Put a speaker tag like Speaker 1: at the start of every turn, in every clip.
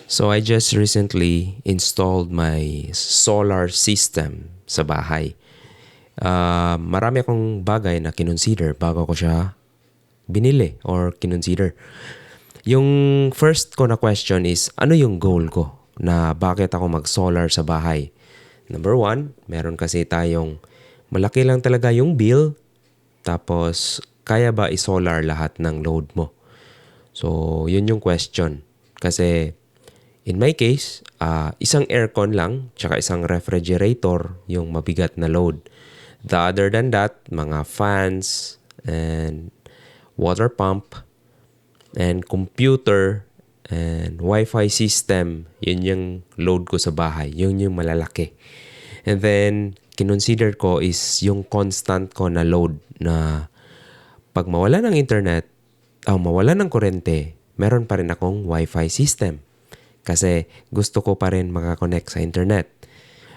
Speaker 1: So I just recently installed my solar system sa bahay. Marami akong bagay na kinonsider bago ko siya binili or kinonsider. Yung first ko na question is, ano yung goal ko na bakit ako mag-solar sa bahay? Number one, meron kasi tayong malaki lang talaga yung bill, tapos kaya ba i-solar lahat ng load mo? So, yun yung question. Kasi in my case, isang aircon lang tsaka isang refrigerator yung mabigat na load. The other than that, mga fans and water pump and computer and Wi-Fi system, yun yung load ko sa bahay. Yun yung malalaki. And then, kinonsider ko is yung constant ko na load na pag mawala ng internet, mawala ng kuryente, meron pa rin akong Wi-Fi system. Kasi gusto ko pa rin makakonect sa internet.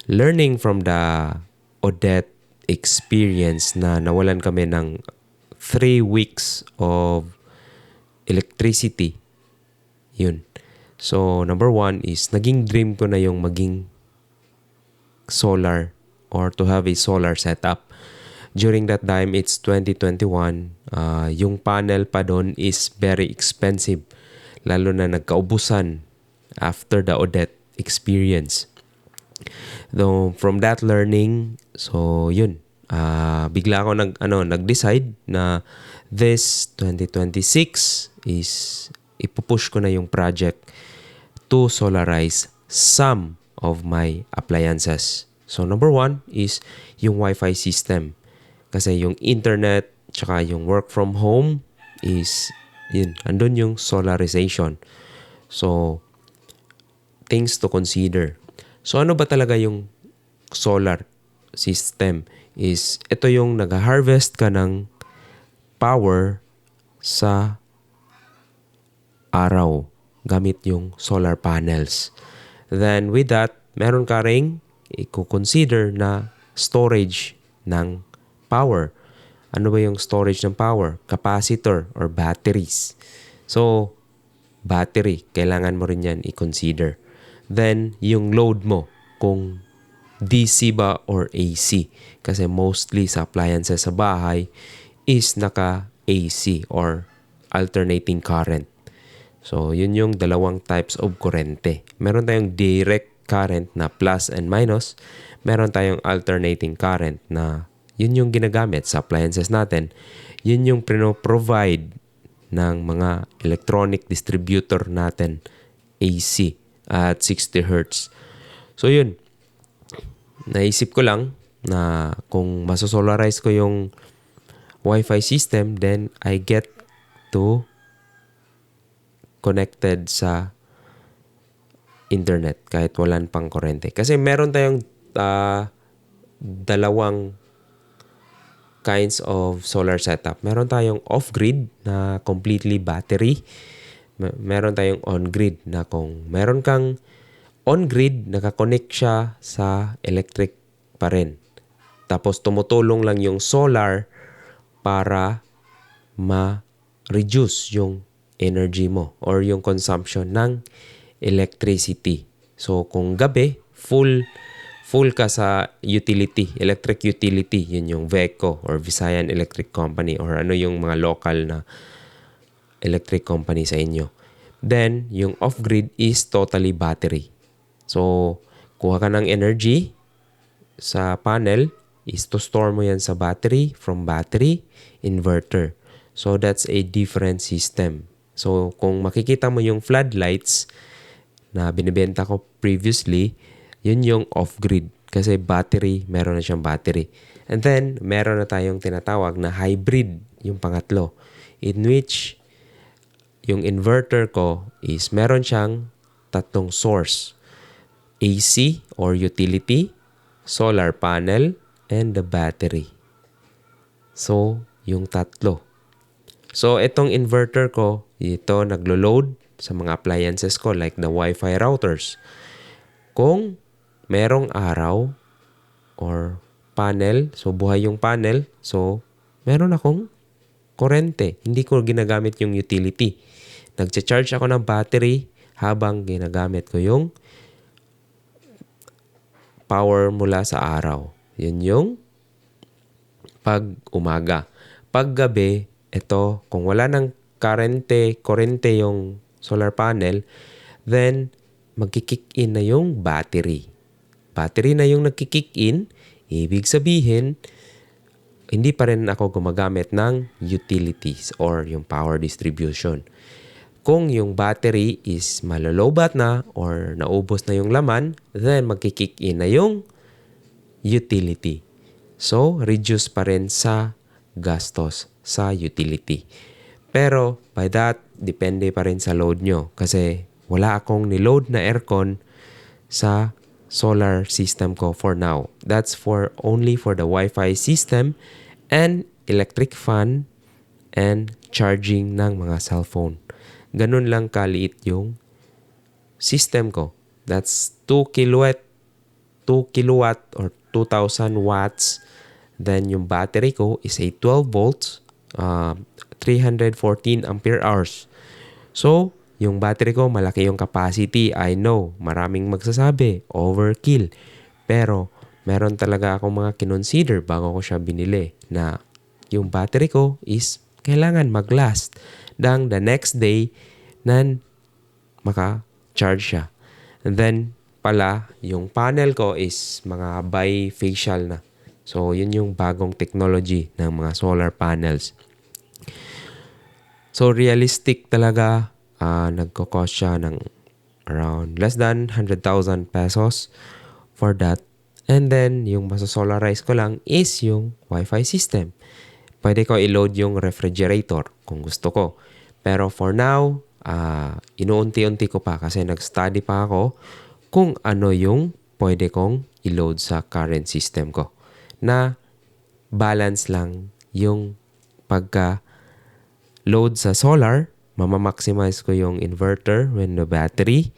Speaker 1: Learning from the Odette experience na nawalan kami ng 3 weeks of electricity. Yun. So, number one is, naging dream ko na yung maging solar or to have a solar setup. During that time, it's 2021. Yung panel pa doon is very expensive. Lalo na nagkaubusan after the Odette experience. So, from that learning, so yun. Bigla ako nag-decide na this 2026 is ipupush ko na yung project to solarize some of my appliances. So, number one is yung Wi-Fi system. Kasi yung internet tsaka yung work from home is, yun, andun yung solarization. So, things to consider. So, ano ba talaga yung solar system? Is, ito yung nag-harvest ka ng power sa araw gamit yung solar panels. Then, with that, meron ka ring i-consider na storage ng power. Ano ba yung storage ng power? Capacitor or batteries. So, battery, kailangan mo rin yan i-consider. Then, yung load mo, kung DC ba or AC. Kasi mostly sa appliances sa bahay is naka-AC or alternating current. So, yun yung dalawang types of kurente. Meron tayong direct current na plus and minus. Meron tayong alternating current na yun yung ginagamit sa appliances natin. Yun yung provide ng mga electronic distributor natin, AC, at 60 Hz. So yun, naisip ko lang na kung masosolarize ko yung Wi-Fi system, then I get to connected sa internet kahit walang pang kuryente. Kasi meron tayong dalawang kinds of solar setup. Meron tayong off-grid na completely battery. Meron tayong on-grid na kung meron kang on-grid, nakakonect siya sa electric pa rin. Tapos tumutulong lang yung solar para ma-reduce yung energy mo or yung consumption ng electricity. So kung gabi, full ka sa utility, electric utility, yun yung VECO or Visayan Electric Company or ano yung mga local na electric company sa inyo. Then, yung off-grid is totally battery. So, kuha ka ng energy sa panel, is to store mo yan sa battery, from battery, inverter. So, that's a different system. So, kung makikita mo yung floodlights na binibenta ko previously, yun yung off-grid. Kasi battery, meron na siyang battery. And then, meron na tayong tinatawag na hybrid, yung pangatlo. In which, yung inverter ko is meron siyang tatlong source. AC or utility, solar panel, and the battery. So, yung tatlo. So, itong inverter ko, ito naglo-load sa mga appliances ko like the Wi-Fi routers. Kung merong araw or panel, so buhay yung panel, so meron akong kurente. Hindi ko ginagamit yung utility. Nagcha-charge ako ng battery habang ginagamit ko yung power mula sa araw. Yun yung pag umaga. Pag gabi, ito, kung wala ng kurente yung solar panel, then magkikick in na yung battery. Battery na yung nagkikick in, ibig sabihin, hindi pa rin ako gumagamit ng utilities or yung power distribution. Kung yung battery is malolobat na or naubos na yung laman, then magkikick in na yung utility. So, reduce pa rin sa gastos sa utility. Pero, by that, depende pa rin sa load nyo. Kasi wala akong niload na aircon sa solar system ko for now. That's only for the Wi-Fi system and electric fan and charging ng mga cellphone. Ganun lang kaliit yung system ko. That's 2 kilowatt or 2,000 watts. Then yung battery ko is a 12 volts, 314 ampere hours. So, yung battery ko malaki yung capacity. I know, maraming magsasabi, overkill. Pero, meron talaga akong mga kinonsider bago ko siya binili na yung battery ko is kailangan mag-last dang the next day na maka-charge siya. And then, pala, yung panel ko is mga bifacial na. So, yun yung bagong technology ng mga solar panels. So, realistic talaga, nagko-cost siya ng around less than 100,000 pesos for that. And then, yung masasolarize ko lang is yung Wi-Fi system. Pwede ko i-load yung refrigerator kung gusto ko. Pero for now, inuunti-unti ko pa kasi nag-study pa ako kung ano yung pwede kong i-load sa current system ko. Na balance lang yung pagka-load sa solar, mamamaximize ko yung inverter when the battery.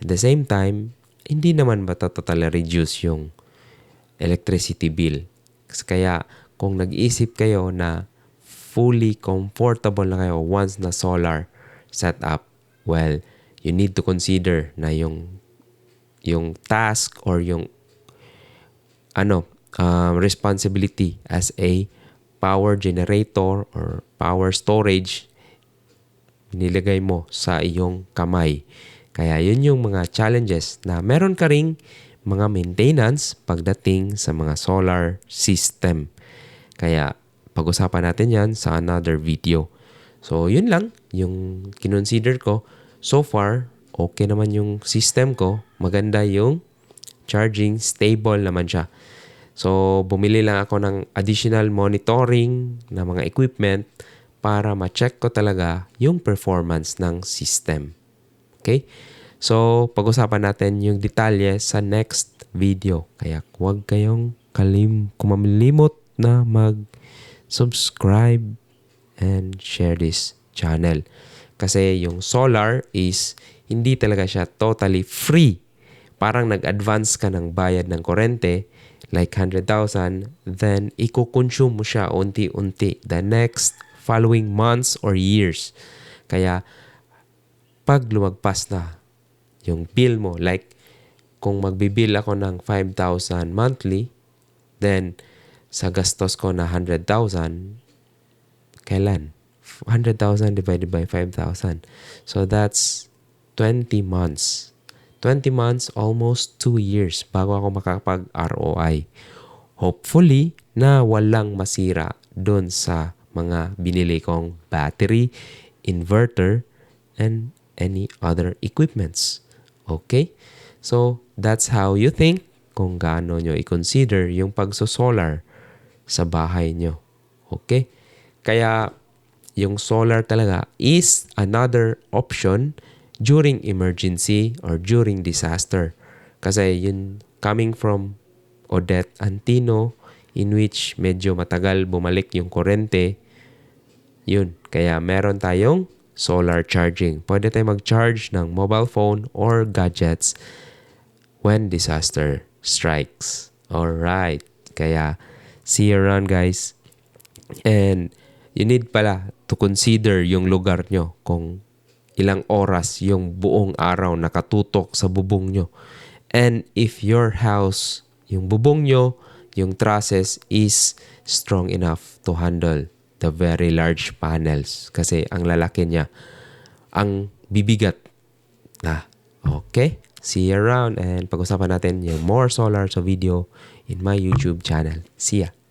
Speaker 1: At the same time, hindi naman ba totally reduce yung electricity bill. Kaya kung nag-iisip kayo na fully comfortable na kayo once na solar setup, well, you need to consider na yung task or yung responsibility as a power generator or power storage nilagay mo sa iyong kamay. Kaya yun yung mga challenges na meron ka ring mga maintenance pagdating sa mga solar system. Kaya pag-usapan natin yan sa another video. So yun lang yung kinonsider ko. So far, okay naman yung system ko. Maganda yung charging, stable naman siya. So bumili lang ako ng additional monitoring na mga equipment para ma-check ko talaga yung performance ng system. Okay? So, pag-usapan natin yung detalye sa next video. Kaya huwag kayong kumalimot na mag-subscribe and share this channel. Kasi yung solar is hindi talaga siya totally free. Parang nag-advance ka ng bayad ng kurente, like 100,000, then i-consume mo siya unti-unti the next following months or years. Kaya, pag lumagpas na yung bill mo, like kung magbibill ako ng 5,000 monthly, then sa gastos ko na 100,000, kailan? 100,000 divided by 5,000. So that's 20 months. 20 months, almost 2 years bago ako makapag-ROI. Hopefully na walang masira doon sa mga binili kong battery, inverter, and any other equipments. Okay? So, that's how you think kung gaano nyo i-consider yung pagsosolar sa bahay nyo. Okay? Kaya, yung solar talaga is another option during emergency or during disaster. Kasi yun, coming from Odette and Tino, in which medyo matagal bumalik yung kurente, yun. Kaya meron tayong solar charging. Pwede tayo mag-charge ng mobile phone or gadgets when disaster strikes. Alright. Kaya, see you around guys. And you need pala to consider yung lugar nyo kung ilang oras yung buong araw nakatutok sa bubong nyo. And if your house, yung bubong nyo, yung trusses is strong enough to handle the very large panels. Kasi ang lalaki niya, ang bibigat na. Okay? See you around and pag-usapan natin yung more solar sa video in my YouTube channel. See ya!